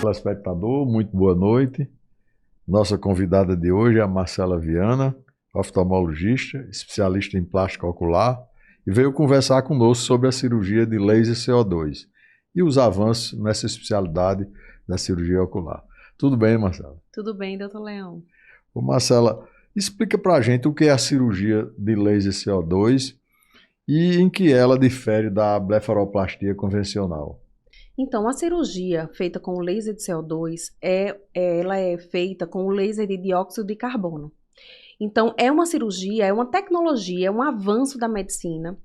Telespectador, muito boa noite. Nossa convidada de hoje é a Marcela Viana, oftalmologista, especialista em plástica ocular, e veio conversar conosco sobre a cirurgia de laser CO2 e os avanços nessa especialidade da cirurgia ocular. Tudo bem, Marcela? Tudo bem, doutor Leão. Ô, Marcela, explica pra gente o que é a cirurgia de laser CO2 e em que ela difere da blefaroplastia convencional. Então, a cirurgia feita com o laser de CO2, ela é feita com o laser de dióxido de carbono. Então, é uma cirurgia, é uma tecnologia, é um avanço da medicina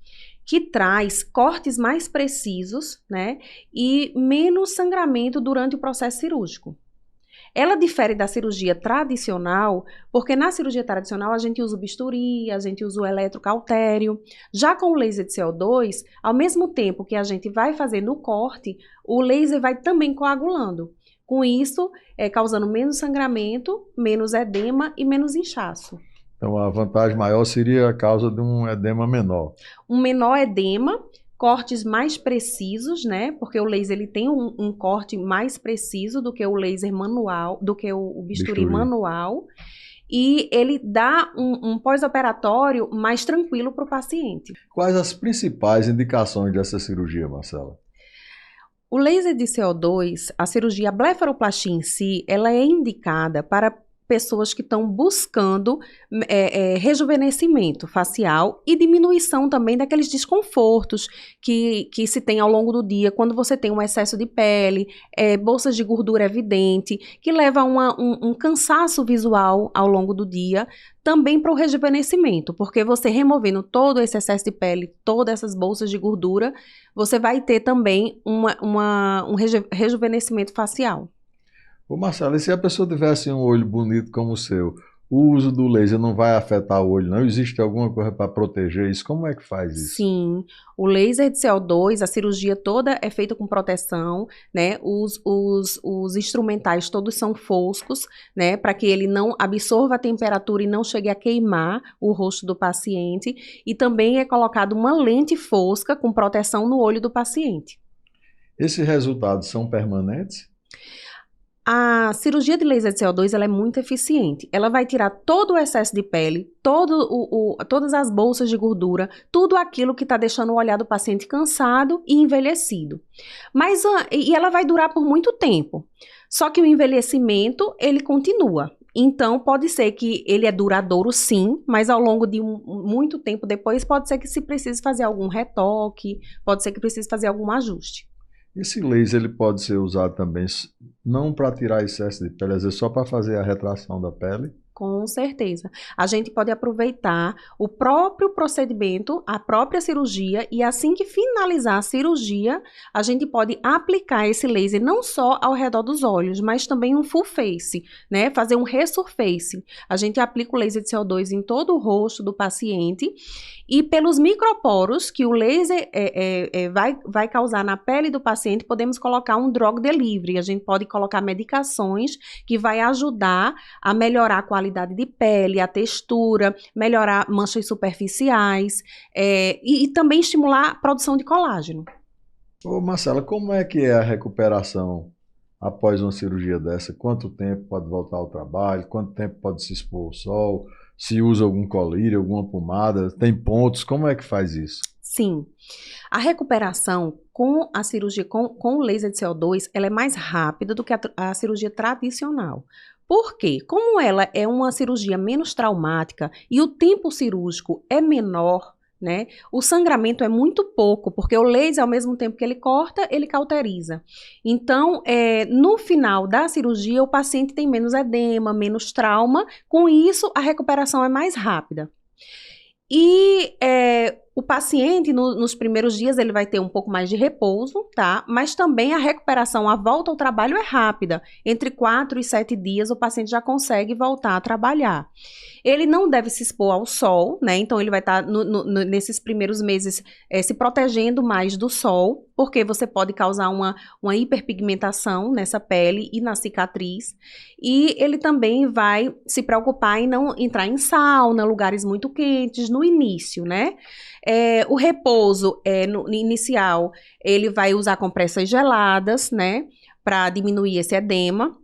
que traz cortes mais precisos, né, e menos sangramento durante o processo cirúrgico. Ela difere da cirurgia tradicional, porque na cirurgia tradicional a gente usa o bisturi, a gente usa o eletrocautério. Já com o laser de CO2, ao mesmo tempo que a gente vai fazendo o corte, o laser vai também coagulando. Com isso, causando menos sangramento, menos edema e menos inchaço. Então, a vantagem maior seria a causa de um edema menor. Um menor edema, cortes mais precisos, né? Porque o laser ele tem um corte mais preciso do que o laser manual, do que o bisturi manual. E ele dá um pós-operatório mais tranquilo para o paciente. Quais as principais indicações dessa cirurgia, Marcela? O laser de CO2, a cirurgia blefaroplastia em si, ela é indicada para pessoas que estão buscando rejuvenescimento facial e diminuição também daqueles desconfortos que se tem ao longo do dia, quando você tem um excesso de pele, bolsas de gordura evidente, que leva a um cansaço visual ao longo do dia, também para o rejuvenescimento, porque você removendo todo esse excesso de pele, todas essas bolsas de gordura, você vai ter também um rejuvenescimento facial. Ô Marcelo, e se a pessoa tivesse um olho bonito como o seu, o uso do laser não vai afetar o olho, não? Existe alguma coisa para proteger isso? Como é que faz isso? Sim, o laser de CO2, a cirurgia toda é feita com proteção, né? Os instrumentais todos são foscos, né? Para que ele não absorva a temperatura e não chegue a queimar o rosto do paciente. E também é colocado uma lente fosca com proteção no olho do paciente. Esses resultados são permanentes? A cirurgia de laser de CO2 ela é muito eficiente. Ela vai tirar todo o excesso de pele, todas as bolsas de gordura, tudo aquilo que está deixando o olhar do paciente cansado e envelhecido. E ela vai durar por muito tempo. Só que o envelhecimento, ele continua. Então, pode ser que ele é duradouro sim, mas ao longo de muito tempo depois, pode ser que se precise fazer algum retoque, pode ser que precise fazer algum ajuste. Esse laser ele pode ser usado também não para tirar excesso de pele, às vezes só para fazer a retração da pele? Com certeza. A gente pode aproveitar o próprio procedimento, a própria cirurgia, e assim que finalizar a cirurgia, a gente pode aplicar esse laser não só ao redor dos olhos, mas também um full face, né? Fazer um resurface. A gente aplica o laser de CO2 em todo o rosto do paciente e pelos microporos que o laser vai causar na pele do paciente, podemos colocar um drug delivery. A gente pode colocar medicações que vai ajudar a melhorar a qualidade de pele, a textura, melhorar manchas superficiais e também estimular a produção de colágeno. Ô Marcela, como é que é a recuperação após uma cirurgia dessa? Quanto tempo pode voltar ao trabalho? Quanto tempo pode se expor ao sol? Se usa algum colírio, alguma pomada? Tem pontos? Como é que faz isso? Sim. A recuperação com a cirurgia com o laser de CO2, ela é mais rápida do que a cirurgia tradicional. Por quê? Como ela é uma cirurgia menos traumática e o tempo cirúrgico é menor, né? O sangramento é muito pouco, porque o laser, ao mesmo tempo que ele corta, ele cauteriza. Então, no final da cirurgia, o paciente tem menos edema, menos trauma, com isso a recuperação é mais rápida. E o paciente, nos primeiros dias, ele vai ter um pouco mais de repouso, tá? Mas também a recuperação, a volta ao trabalho é rápida. Entre 4 e 7 dias, o paciente já consegue voltar a trabalhar. Ele não deve se expor ao sol, né? Então, ele vai estar, nesses primeiros meses, se protegendo mais do sol, porque você pode causar uma hiperpigmentação nessa pele e na cicatriz. E ele também vai se preocupar em não entrar em sauna, lugares muito quentes, no início, né? O repouso no inicial, ele vai usar compressas geladas, né? para diminuir esse edema.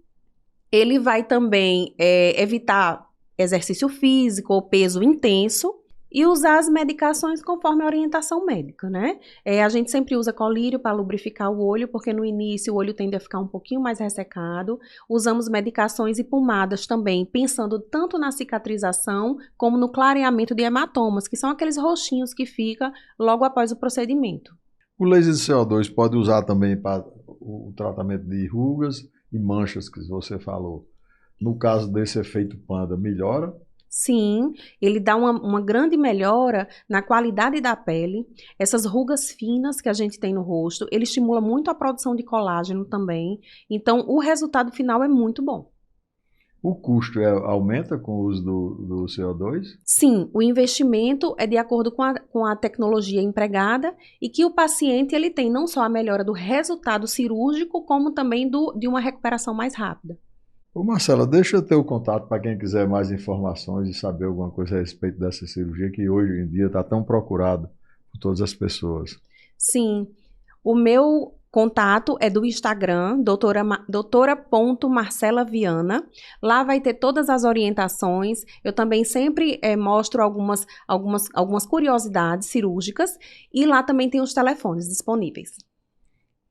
Ele vai também evitar exercício físico ou peso intenso e usar as medicações conforme a orientação médica, né? A gente sempre usa colírio para lubrificar o olho, porque no início o olho tende a ficar um pouquinho mais ressecado. Usamos medicações e pomadas também, pensando tanto na cicatrização como no clareamento de hematomas, que são aqueles roxinhos que ficam logo após o procedimento. O laser de CO2 pode usar também para o tratamento de rugas e manchas que você falou. No caso desse efeito panda, melhora? Sim, ele dá uma grande melhora na qualidade da pele. Essas rugas finas que a gente tem no rosto, ele estimula muito a produção de colágeno também. Então, o resultado final é muito bom. O custo aumenta com o uso do CO2? Sim, o investimento é de acordo com a tecnologia empregada e que o paciente ele tem não só a melhora do resultado cirúrgico, como também de uma recuperação mais rápida. Ô Marcela, deixa eu ter o contato para quem quiser mais informações e saber alguma coisa a respeito dessa cirurgia que hoje em dia está tão procurada por todas as pessoas. Sim, o meu contato é do Instagram, doutora.marcelaviana. Lá vai ter todas as orientações. Eu também sempre mostro algumas curiosidades cirúrgicas e lá também tem os telefones disponíveis.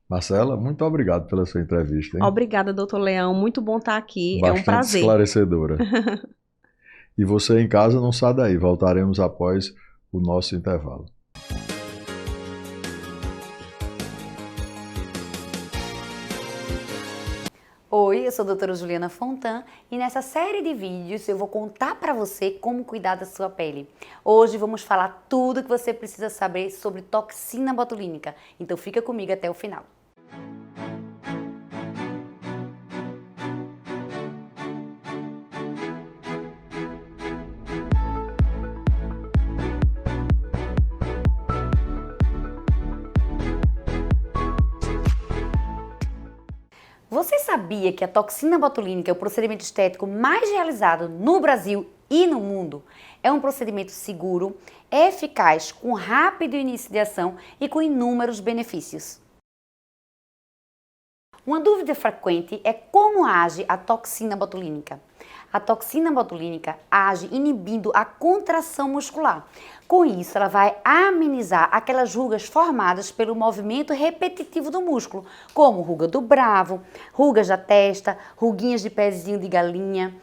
Marcela, muito obrigado pela sua entrevista. Hein? Obrigada, doutor Leão. Muito bom estar aqui. Bastante é um prazer. Esclarecedora. E você em casa não sai daí. Voltaremos após o nosso intervalo. Oi, eu sou a doutora Juliana Fontan e nessa série de vídeos eu vou contar para você como cuidar da sua pele. Hoje vamos falar tudo que você precisa saber sobre toxina botulínica, então fica comigo até o final. Você sabia que a toxina botulínica é o procedimento estético mais realizado no Brasil e no mundo? É um procedimento seguro, eficaz, com rápido início de ação e com inúmeros benefícios. Uma dúvida frequente é como age a toxina botulínica. A toxina botulínica age inibindo a contração muscular. Com isso, ela vai amenizar aquelas rugas formadas pelo movimento repetitivo do músculo, como ruga do bravo, rugas da testa, ruguinhas de pezinho de galinha.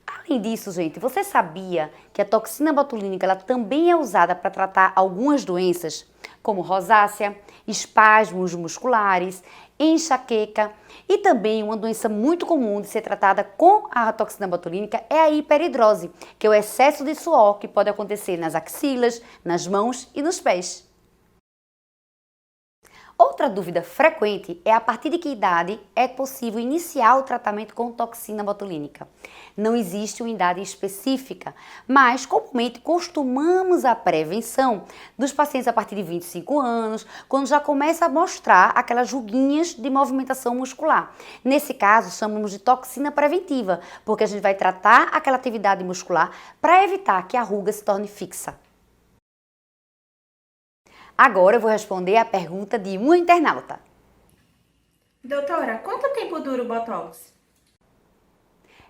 Além disso, gente, você sabia que a toxina botulínica ela também é usada para tratar algumas doenças, como rosácea, espasmos musculares, enxaqueca e também uma doença muito comum de ser tratada com a toxina botulínica é a hiperidrose, que é o excesso de suor que pode acontecer nas axilas, nas mãos e nos pés. Outra dúvida frequente é a partir de que idade é possível iniciar o tratamento com toxina botulínica. Não existe uma idade específica, mas comumente costumamos a prevenção dos pacientes a partir de 25 anos, quando já começa a mostrar aquelas ruguinhas de movimentação muscular. Nesse caso, chamamos de toxina preventiva, porque a gente vai tratar aquela atividade muscular para evitar que a ruga se torne fixa. Agora eu vou responder a pergunta de uma internauta. Doutora, quanto tempo dura o Botox?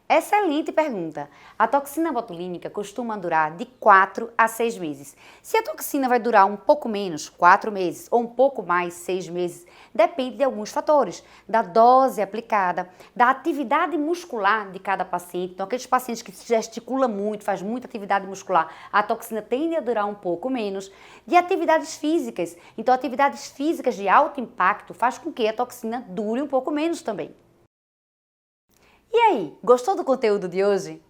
Excelente pergunta. A toxina botulínica costuma durar de 4 a 6 meses. Se a toxina vai durar um pouco menos, 4 meses, ou um pouco mais, 6 meses, depende de alguns fatores, da dose aplicada, da atividade muscular de cada paciente. Então, aqueles pacientes que gesticulam muito, faz muita atividade muscular, a toxina tende a durar um pouco menos. De atividades físicas. Então, atividades físicas de alto impacto faz com que a toxina dure um pouco menos também. E aí, gostou do conteúdo de hoje?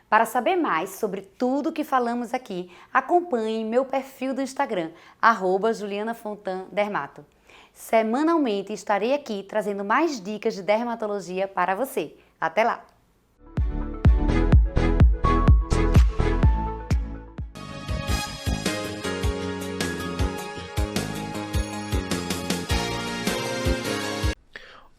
Para saber mais sobre tudo que falamos aqui, acompanhe meu perfil do Instagram, @JulianaFontanDermato. Semanalmente estarei aqui trazendo mais dicas de dermatologia para você. Até lá!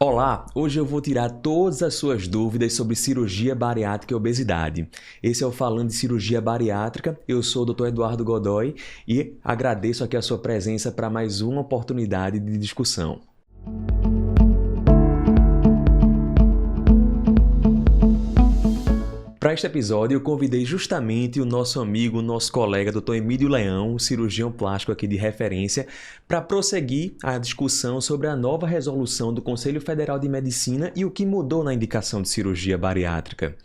Olá, hoje eu vou tirar todas as suas dúvidas sobre cirurgia bariátrica e obesidade. Esse é o Falando de Cirurgia Bariátrica, eu sou o Dr. Eduardo Godoy e agradeço aqui a sua presença para mais uma oportunidade de discussão. Para este episódio, eu convidei justamente o nosso amigo, o nosso colega, Dr. Emílio Leão, cirurgião plástico aqui de referência, para prosseguir a discussão sobre a nova resolução do Conselho Federal de Medicina e o que mudou na indicação de cirurgia bariátrica.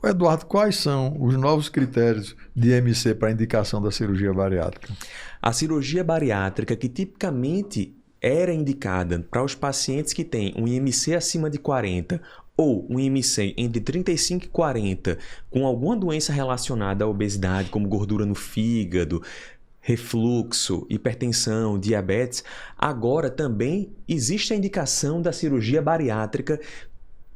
Eduardo, quais são os novos critérios de IMC para a indicação da cirurgia bariátrica? A cirurgia bariátrica, que tipicamente era indicada para os pacientes que têm um IMC acima de 40 ou um IMC entre 35 e 40 com alguma doença relacionada à obesidade, como gordura no fígado, refluxo, hipertensão, diabetes, agora também existe a indicação da cirurgia bariátrica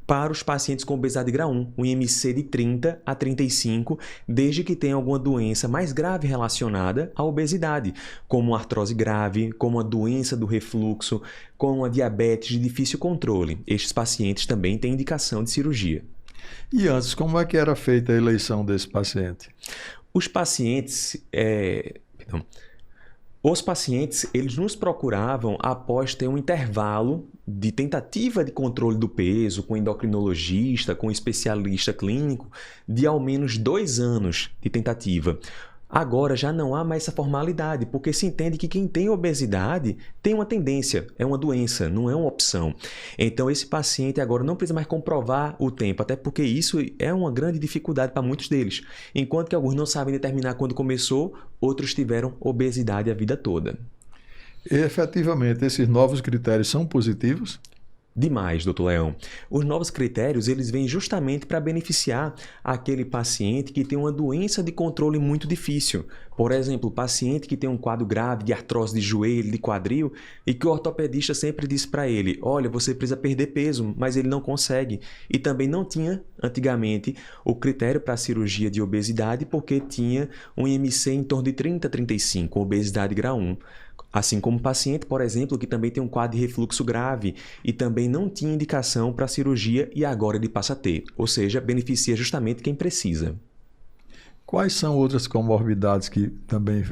para os pacientes com obesidade grau 1, um IMC de 30 a 35, desde que tenha alguma doença mais grave relacionada à obesidade, como artrose grave, como a doença do refluxo, como a diabetes de difícil controle. Estes pacientes também têm indicação de cirurgia. E antes, como é que era feita a eleição desse paciente? Os pacientes, eles nos procuravam após ter um intervalo de tentativa de controle do peso com endocrinologista, com especialista clínico, de ao menos 2 anos de tentativa. Agora já não há mais essa formalidade, porque se entende que quem tem obesidade tem uma tendência, é uma doença, não é uma opção. Então esse paciente agora não precisa mais comprovar o tempo, até porque isso é uma grande dificuldade para muitos deles. Enquanto que alguns não sabem determinar quando começou, outros tiveram obesidade a vida toda. E, efetivamente, esses novos critérios são positivos? Demais, doutor Leão. Os novos critérios, eles vêm justamente para beneficiar aquele paciente que tem uma doença de controle muito difícil. Por exemplo, o paciente que tem um quadro grave de artrose de joelho, de quadril, e que o ortopedista sempre disse para ele, olha, você precisa perder peso, mas ele não consegue. E também não tinha, antigamente, o critério para a cirurgia de obesidade, porque tinha um IMC em torno de 30 a 35, obesidade grau 1. Assim como o paciente, por exemplo, que também tem um quadro de refluxo grave e também não tinha indicação para cirurgia e agora ele passa a ter, ou seja, beneficia justamente quem precisa. Quais são outras comorbidades que também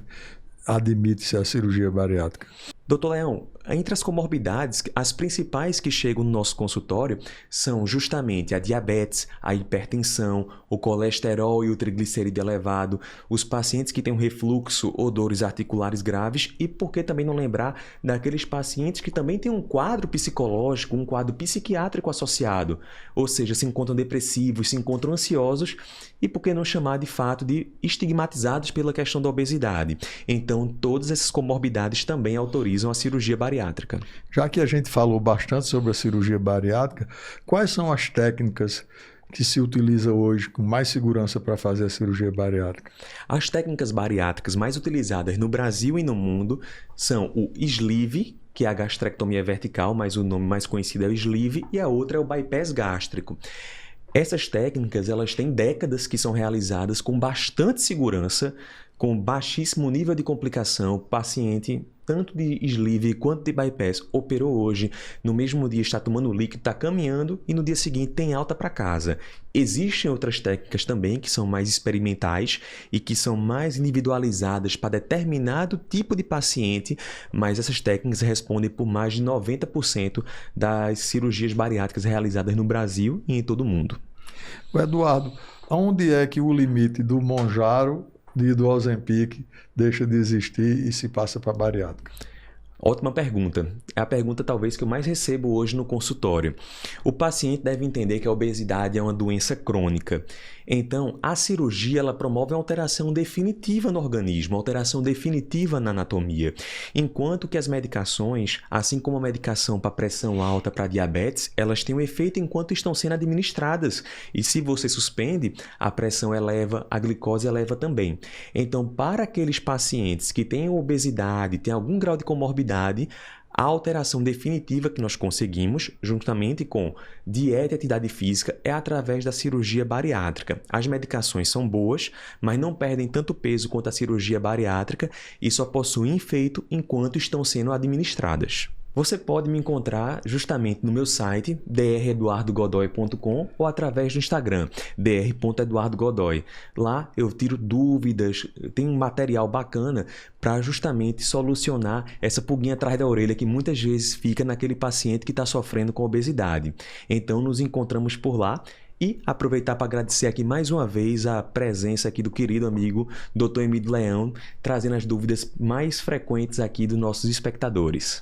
admite-se a cirurgia bariátrica? Doutor Leão, entre as comorbidades, as principais que chegam no nosso consultório são justamente a diabetes, a hipertensão, o colesterol e o triglicerídeo elevado, os pacientes que têm um refluxo ou dores articulares graves e por que também não lembrar daqueles pacientes que também têm um quadro psicológico, um quadro psiquiátrico associado, ou seja, se encontram depressivos, se encontram ansiosos e por que não chamar de fato de estigmatizados pela questão da obesidade. Então, todas essas comorbidades também autorizam a cirurgia bariátrica. Já que a gente falou bastante sobre a cirurgia bariátrica, quais são as técnicas que se utiliza hoje com mais segurança para fazer a cirurgia bariátrica? As técnicas bariátricas mais utilizadas no Brasil e no mundo são o sleeve, que é a gastrectomia vertical, mas o nome mais conhecido é o sleeve, e a outra é o bypass gástrico. Essas técnicas, elas têm décadas que são realizadas com bastante segurança, com baixíssimo nível de complicação. O paciente, tanto de sleeve quanto de bypass, operou hoje, no mesmo dia está tomando líquido, está caminhando e no dia seguinte tem alta para casa. Existem outras técnicas também que são mais experimentais e que são mais individualizadas para determinado tipo de paciente, mas essas técnicas respondem por mais de 90% das cirurgias bariátricas realizadas no Brasil e em todo o mundo. Eduardo, onde é que o limite do Mounjaro e do Ozempic deixa de existir e se passa para a bariátrica? Ótima pergunta. É a pergunta talvez que eu mais recebo hoje no consultório. O paciente deve entender que a obesidade é uma doença crônica. Então, a cirurgia ela promove uma alteração definitiva no organismo, uma alteração definitiva na anatomia. Enquanto que as medicações, assim como a medicação para pressão alta, para diabetes, elas têm um efeito enquanto estão sendo administradas. E se você suspende, a pressão eleva, a glicose eleva também. Então, para aqueles pacientes que têm obesidade, têm algum grau de comorbidade, a alteração definitiva que nós conseguimos, juntamente com dieta e atividade física, é através da cirurgia bariátrica. As medicações são boas, mas não perdem tanto peso quanto a cirurgia bariátrica e só possuem efeito enquanto estão sendo administradas. Você pode me encontrar justamente no meu site, dreduardogodoy.com, ou através do Instagram, dr.eduardogodoy. Lá eu tiro dúvidas, tem um material bacana para justamente solucionar essa pulguinha atrás da orelha que muitas vezes fica naquele paciente que está sofrendo com obesidade. Então nos encontramos por lá E aproveitar para agradecer aqui mais uma vez a presença aqui do querido amigo Dr. Emílio Leão, trazendo as dúvidas mais frequentes aqui dos nossos espectadores.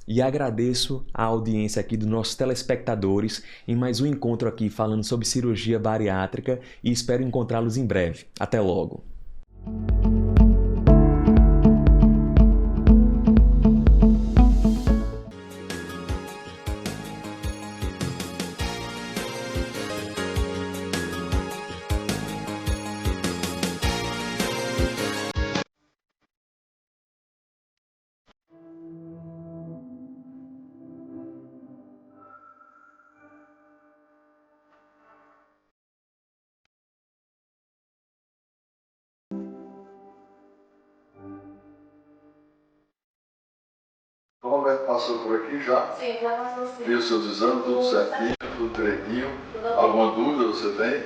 E agradeço a audiência aqui dos nossos telespectadores em mais um encontro aqui falando sobre cirurgia bariátrica e espero encontrá-los em breve. Até logo! O Roberto passou por aqui já? Sim, já passou sim. Viu seus exames, tudo certinho, tudo direitinho? Alguma dúvida você tem?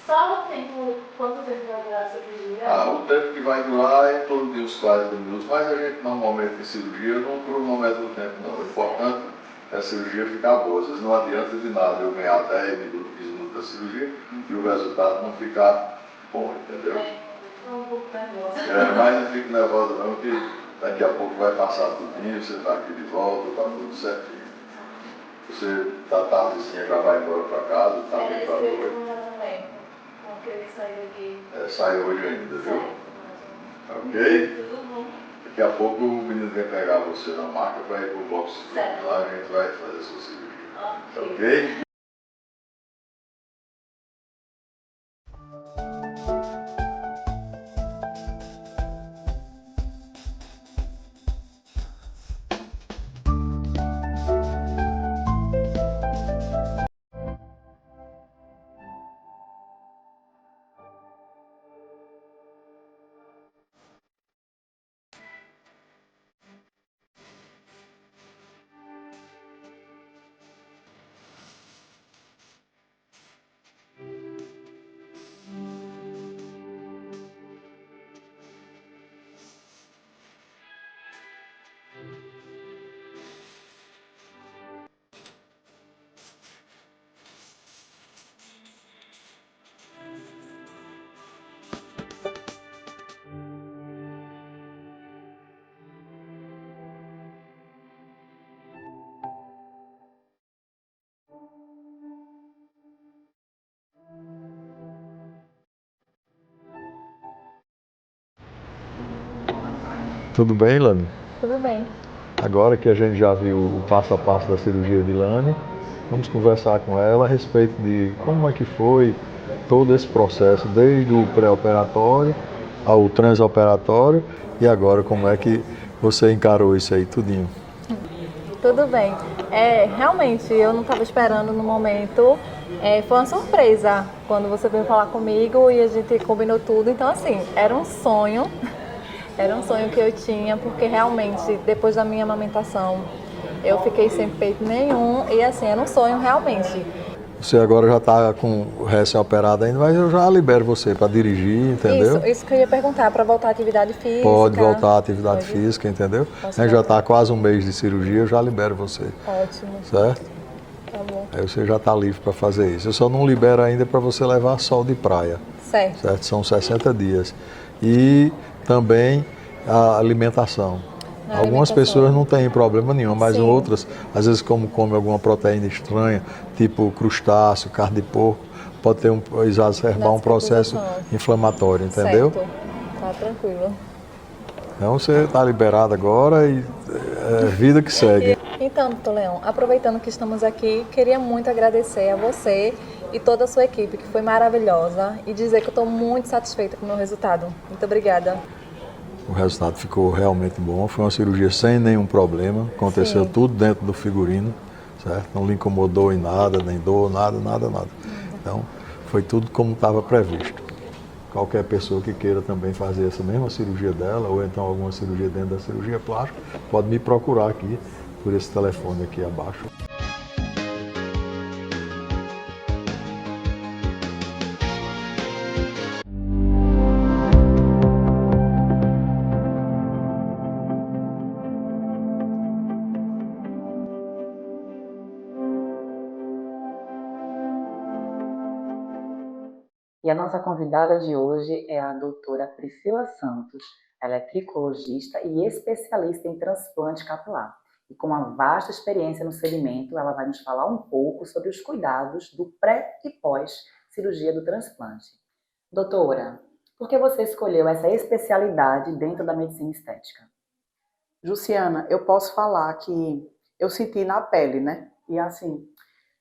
Só o tempo, quanto tempo vai durar a cirurgia? O tempo que vai durar é em torno de uns 40 minutos, mas a gente normalmente em cirurgia não cronometra o tempo não. O importante é a cirurgia ficar boa. Às vezes não adianta de nada eu ganhar 10 minutos, 15 minutos da cirurgia e o resultado não ficar bom, entendeu? Estou um pouco nervosa. Mas não fique nervosa não, que daqui a pouco vai passar tudinho, você está aqui de volta, está tudo certinho. Você da tardezinha já vai embora para casa, está bem para noite. Porque ele saiu aqui. Sai hoje ainda, viu? Ok? Tudo bom. Daqui a pouco o menino vem pegar você na maca para ir para o box. Certo. Lá a gente vai fazer a sua cirurgia. Ok. Ok? Tudo bem, Lani? Tudo bem. Agora que a gente já viu o passo a passo da cirurgia de Lani, vamos conversar com ela a respeito de como é que foi todo esse processo, desde o pré-operatório ao transoperatório e agora como é que você encarou isso aí tudinho. Tudo bem. Realmente, eu não estava esperando no momento. Foi uma surpresa quando você veio falar comigo e a gente combinou tudo. Então, assim, era um sonho. Era um sonho que eu tinha, porque realmente, depois da minha amamentação, eu fiquei sem peito nenhum. E, assim, era um sonho realmente. Você agora já está com o recém-operado ainda, mas eu já libero você para dirigir, entendeu? Isso que eu ia perguntar, para voltar à atividade física. Pode voltar à atividade física, entendeu? A gente já está quase um mês de cirurgia, eu já libero você. Ótimo. Certo? Tá bom. Aí você já está livre para fazer isso. Eu só não libero ainda para você levar sol de praia. Certo. São 60 dias. E também a alimentação. Algumas pessoas não têm problema nenhum, mas Sim. outras, às vezes como come alguma proteína estranha, tipo crustáceo, carne de porco, pode ter exacerbar um processo inflamatório, entendeu? Certo. Tá tranquilo. Então você está liberado agora e é vida que segue. Então, doutor Leão, aproveitando que estamos aqui, queria muito agradecer a você e toda a sua equipe, que foi maravilhosa, e dizer que eu estou muito satisfeita com o meu resultado. Muito obrigada. O resultado ficou realmente bom, foi uma cirurgia sem nenhum problema, aconteceu tudo dentro do figurino, certo? Não lhe incomodou em nada, nem dor, nada. Então, foi tudo como estava previsto. Qualquer pessoa que queira também fazer essa mesma cirurgia dela, ou então alguma cirurgia dentro da cirurgia plástica, pode me procurar aqui, por esse telefone aqui abaixo. E a nossa convidada de hoje é a doutora Priscila Santos. Ela é tricologista e especialista em transplante capilar. E com uma vasta experiência no segmento, ela vai nos falar um pouco sobre os cuidados do pré e pós cirurgia do transplante. Doutora, por que você escolheu essa especialidade dentro da medicina estética? Jussiana, eu posso falar que eu senti na pele, né? E assim,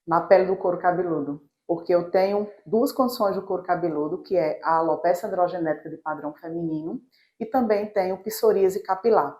na pele do couro cabeludo. Porque eu tenho duas condições do couro cabeludo, que é a alopecia androgenética de padrão feminino e também tenho psoríase capilar.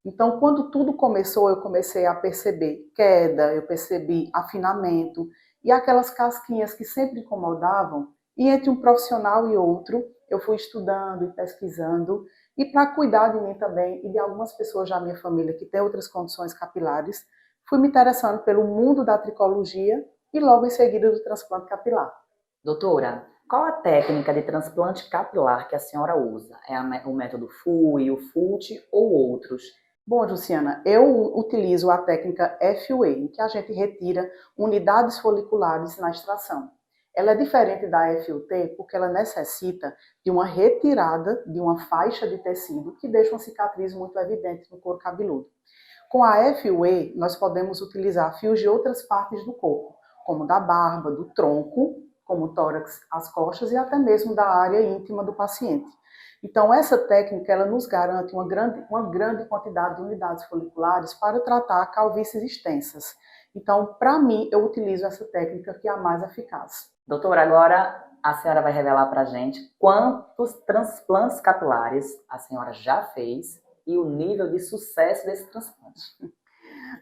Então, quando tudo começou, eu comecei a perceber queda, eu percebi afinamento e aquelas casquinhas que sempre incomodavam. E entre um profissional e outro, eu fui estudando e pesquisando. E para cuidar de mim também e de algumas pessoas da minha família que têm outras condições capilares, fui me interessando pelo mundo da tricologia e logo em seguida do transplante capilar. Doutora, qual a técnica de transplante capilar que a senhora usa? É o método FUE, o FUT ou outros? Bom, Luciana, eu utilizo a técnica FUE, em que a gente retira unidades foliculares na extração. Ela é diferente da FUT porque ela necessita de uma retirada de uma faixa de tecido que deixa uma cicatriz muito evidente no couro cabeludo. Com a FUE, nós podemos utilizar fios de outras partes do corpo, como da barba, do tronco, como o tórax, as costas e até mesmo da área íntima do paciente. Então, essa técnica ela nos garante uma grande quantidade de unidades foliculares para tratar calvícies extensas. Então, para mim, eu utilizo essa técnica que é a mais eficaz. Doutora, agora a senhora vai revelar para a gente quantos transplantes capilares a senhora já fez e o nível de sucesso desse transplante.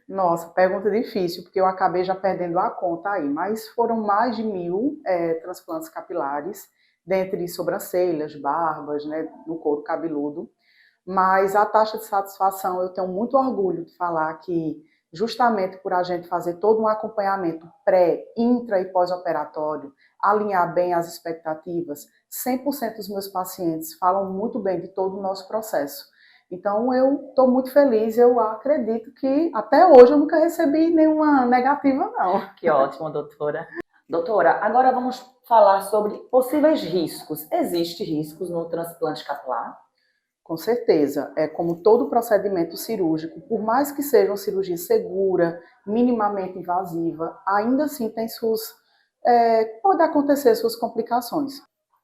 Nossa, pergunta difícil, porque eu acabei já perdendo a conta aí, mas foram mais de 1000 transplantes capilares, dentre sobrancelhas, barbas, né, no couro cabeludo. Mas a taxa de satisfação, eu tenho muito orgulho de falar que, justamente por a gente fazer todo um acompanhamento pré, intra e pós-operatório, alinhar bem as expectativas, 100% dos meus pacientes falam muito bem de todo o nosso processo. Então, eu estou muito feliz, eu acredito que até hoje eu nunca recebi nenhuma negativa, não. Que ótimo, doutora. Doutora, agora vamos falar sobre possíveis riscos. Existem riscos no transplante capilar? Com certeza, é como todo procedimento cirúrgico, por mais que seja uma cirurgia segura, minimamente invasiva, ainda assim tem pode acontecer suas complicações.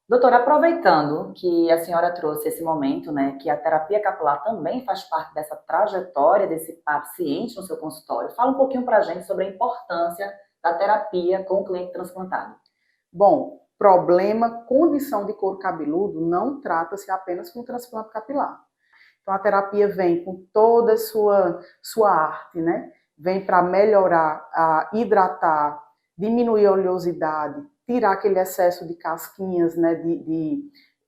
Doutora, aproveitando que a senhora trouxe esse momento, né, que a terapia capilar também faz parte dessa trajetória desse paciente no seu consultório, fala um pouquinho para a gente sobre a importância da terapia com o cliente transplantado. Bom, condição de couro cabeludo não trata-se apenas com transplante capilar. Então, a terapia vem com toda a sua arte, né? Vem para melhorar, hidratar, diminuir a oleosidade, tirar aquele excesso de casquinhas, né? De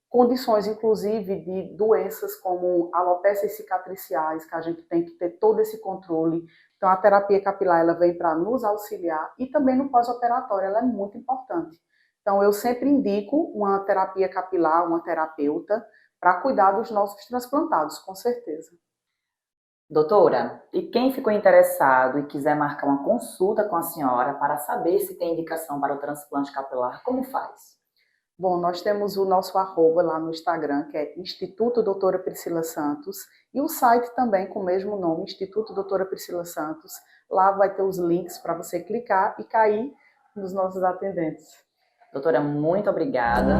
condições, inclusive, de doenças como alopécias cicatriciais, que a gente tem que ter todo esse controle. Então, a terapia capilar ela vem para nos auxiliar e também no pós-operatório ela é muito importante. Então, eu sempre indico uma terapia capilar, uma terapeuta, para cuidar dos nossos transplantados, com certeza. Doutora, e quem ficou interessado e quiser marcar uma consulta com a senhora para saber se tem indicação para o transplante capilar, como faz? Bom, nós temos o nosso @ lá no Instagram, que é Instituto Doutora Priscila Santos, e o site também com o mesmo nome, Instituto Doutora Priscila Santos. Lá vai ter os links para você clicar e cair nos nossos atendentes. Doutora, muito obrigada.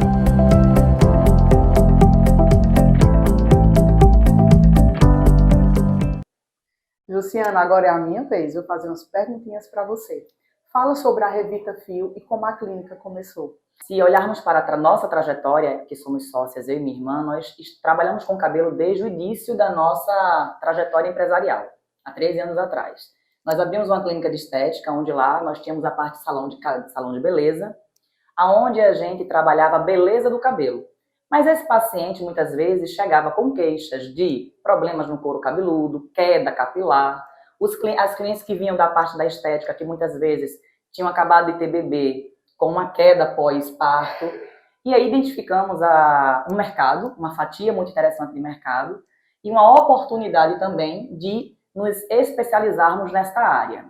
Luciana, agora é a minha vez. Eu vou fazer umas perguntinhas para você. Fala sobre a Revita Fio e como a clínica começou. Se olharmos para a nossa trajetória, que somos sócias, eu e minha irmã, nós trabalhamos com cabelo desde o início da nossa trajetória empresarial, há 13 anos atrás. Nós abrimos uma clínica de estética, onde lá nós tínhamos a parte de salão de beleza, aonde a gente trabalhava a beleza do cabelo. Mas esse paciente, muitas vezes, chegava com queixas de problemas no couro cabeludo, queda capilar. As clientes que vinham da parte da estética, que muitas vezes tinham acabado de ter bebê, com uma queda pós-parto. E aí identificamos um mercado, uma fatia muito interessante de mercado, e uma oportunidade também de nos especializarmos nesta área.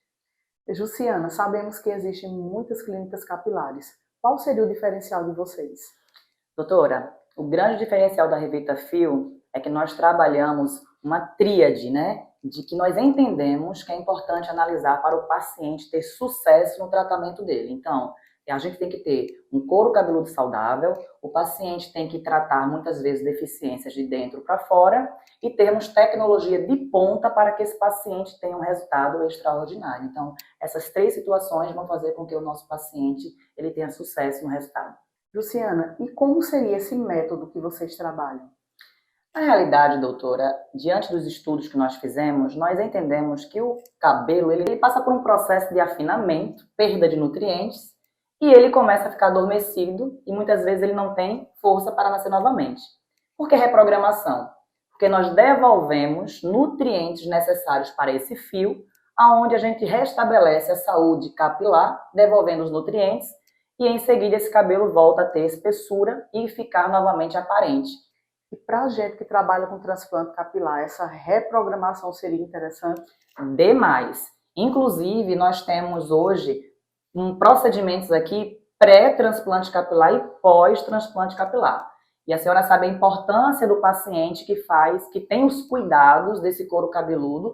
Jussiana, sabemos que existem muitas clínicas capilares. Qual seria o diferencial de vocês? Doutora, o grande diferencial da Revita Fio é que nós trabalhamos uma tríade, né? De que nós entendemos que é importante analisar para o paciente ter sucesso no tratamento dele. Então, a gente tem que ter um couro cabeludo saudável, o paciente tem que tratar muitas vezes deficiências de dentro para fora e termos tecnologia de ponta para que esse paciente tenha um resultado extraordinário. Então, essas 3 situações vão fazer com que o nosso paciente ele tenha sucesso no resultado. Luciana, e como seria esse método que vocês trabalham? Na realidade, doutora, diante dos estudos que nós fizemos, nós entendemos que o cabelo ele passa por um processo de afinamento, perda de nutrientes, e ele começa a ficar adormecido e muitas vezes ele não tem força para nascer novamente. Por que reprogramação? Porque nós devolvemos nutrientes necessários para esse fio, aonde a gente restabelece a saúde capilar, devolvendo os nutrientes, e em seguida esse cabelo volta a ter espessura e ficar novamente aparente. E para a gente que trabalha com transplante capilar, essa reprogramação seria interessante? Demais. Inclusive, nós temos hoje procedimentos aqui pré-transplante capilar e pós-transplante capilar. E a senhora sabe a importância do paciente que tem os cuidados desse couro cabeludo,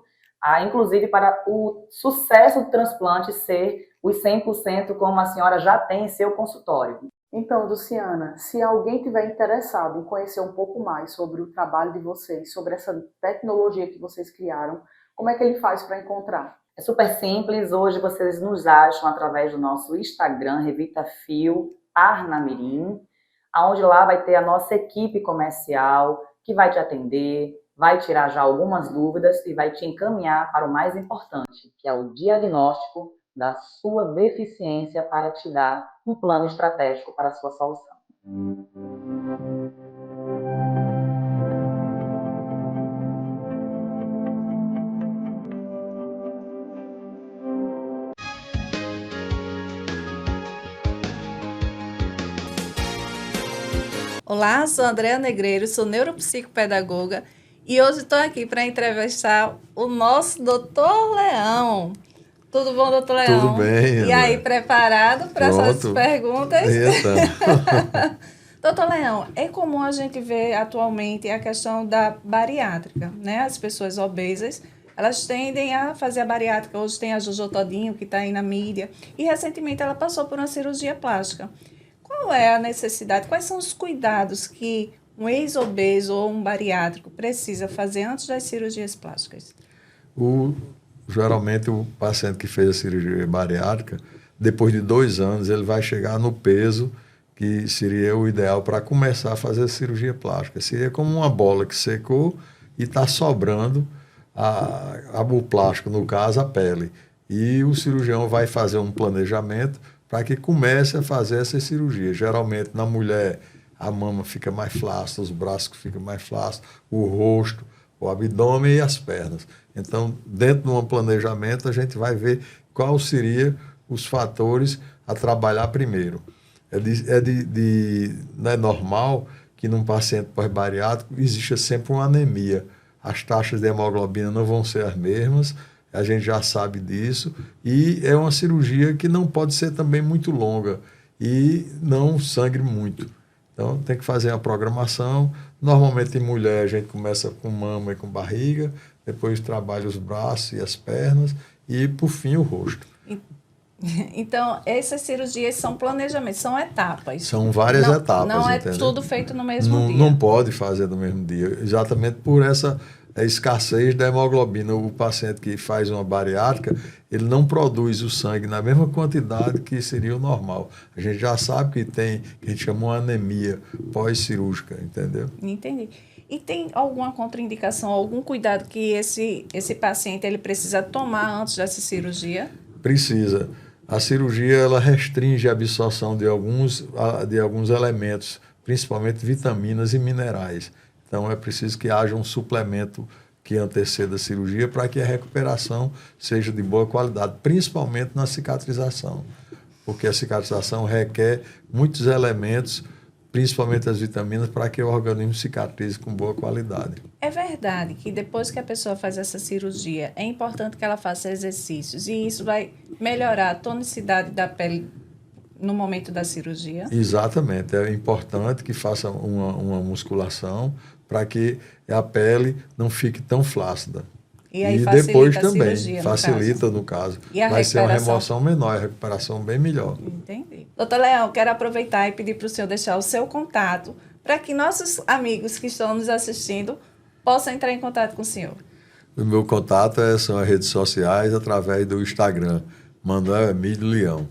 inclusive para o sucesso do transplante ser os 100% como a senhora já tem em seu consultório. Então, Luciana, se alguém tiver interessado em conhecer um pouco mais sobre o trabalho de vocês, sobre essa tecnologia que vocês criaram, como é que ele faz para encontrar? É super simples, hoje vocês nos acham através do nosso Instagram, Revita Fio Parnamirim, onde lá vai ter a nossa equipe comercial que vai te atender, vai tirar já algumas dúvidas e vai te encaminhar para o mais importante, que é o diagnóstico da sua deficiência para te dar um plano estratégico para a sua solução. Olá, sou Andréa Negreiro, sou neuropsicopedagoga e hoje estou aqui para entrevistar o nosso doutor Leão. Tudo bom, doutor Leão? Tudo bem. E aí, preparado para essas perguntas? Então. Doutor Leão, é comum a gente ver atualmente a questão da bariátrica, né? As pessoas obesas, elas tendem a fazer a bariátrica. Hoje tem a Jojo Todinho, que está aí na mídia, e recentemente ela passou por uma cirurgia plástica. Qual é a necessidade, quais são os cuidados que um ex-obeso ou um bariátrico precisa fazer antes das cirurgias plásticas? Geralmente o paciente que fez a cirurgia bariátrica, depois de 2 anos, ele vai chegar no peso que seria o ideal para começar a fazer a cirurgia plástica. Seria como uma bola que secou e está sobrando o plástico, no caso a pele. E o cirurgião vai fazer um planejamento para que comece a fazer essa cirurgia. Geralmente na mulher a mama fica mais flácida, os braços ficam mais flácidos, o rosto, o abdômen e as pernas. Então, dentro de um planejamento, a gente vai ver qual seria os fatores a trabalhar primeiro. Não é normal que num paciente pós-bariátrico exista sempre uma anemia. As taxas de hemoglobina não vão ser as mesmas, a gente já sabe disso, e é uma cirurgia que não pode ser também muito longa e não sangre muito. Então, tem que fazer uma programação. Normalmente, em mulher, a gente começa com mama e com barriga, depois trabalha os braços e as pernas e, por fim, o rosto. Então, essas cirurgias são planejamentos, são etapas. São várias etapas. Não é entendeu? tudo feito no mesmo dia. Não pode fazer no mesmo dia, exatamente por essa escassez da hemoglobina. O paciente que faz uma bariátrica, ele não produz o sangue na mesma quantidade que seria o normal. A gente já sabe que tem, que a gente chama uma anemia pós-cirúrgica, entendeu? Entendi. E tem alguma contraindicação, algum cuidado que esse paciente ele precisa tomar antes dessa cirurgia? Precisa. A cirurgia ela restringe a absorção de alguns elementos, principalmente vitaminas e minerais. Então, é preciso que haja um suplemento que anteceda a cirurgia para que a recuperação seja de boa qualidade, principalmente na cicatrização, porque a cicatrização requer muitos elementos, principalmente as vitaminas, para que o organismo cicatrize com boa qualidade. É verdade que depois que a pessoa faz essa cirurgia, é importante que ela faça exercícios e isso vai melhorar a tonicidade da pele no momento da cirurgia? Exatamente. É importante que faça uma musculação para que a pele não fique tão flácida. E aí depois facilita a também, cirurgia, facilita no caso. E a vai ser uma recuperação? remoção menor, a recuperação bem melhor. Entendi. Doutor Leão, quero aproveitar e pedir para o senhor deixar o seu contato para que nossos amigos que estão nos assistindo possam entrar em contato com o senhor. O meu contato são as redes sociais através do Instagram, Manuel Emílio Leão.